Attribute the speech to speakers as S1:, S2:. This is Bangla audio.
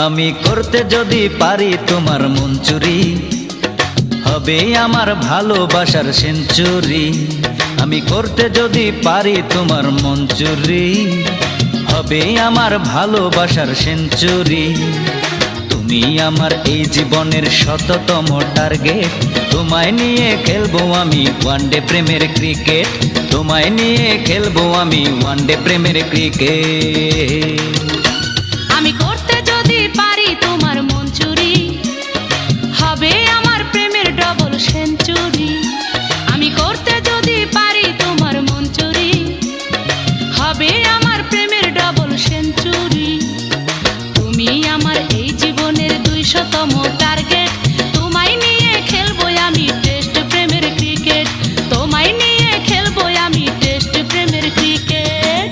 S1: আমি করতে যদি পারি তোমার মন চুরি, হবে আমার ভালোবাসার সেঞ্চুরি। আমি করতে যদি পারি তোমার মন চুরি, হবে আমার ভালোবাসার সেঞ্চুরি। তুমি আমার এই জীবনের শততম টার্গেট, তোমায় নিয়ে খেলবো আমি ওয়ানডে প্রেমের ক্রিকেট, তোমায় নিয়ে খেলবো আমি ওয়ানডে প্রেমের ক্রিকেট।
S2: আমি করতে যদি পারি তোমার মন চুরি, হবে আমার প্রেমের ডবল সেঞ্চুরি। আমি করতে যদি পারি তোমার মন চুরি, হবে আমার প্রেমের ডবল সেঞ্চুরি। তুমি আমার এই জীবনের 200তম টার্গেট, তোমায় নিয়ে খেলবো আমি টেস্ট প্রেমের ক্রিকেট, তোমায় নিয়ে খেলবো আমি টেস্ট প্রেমের ক্রিকেট।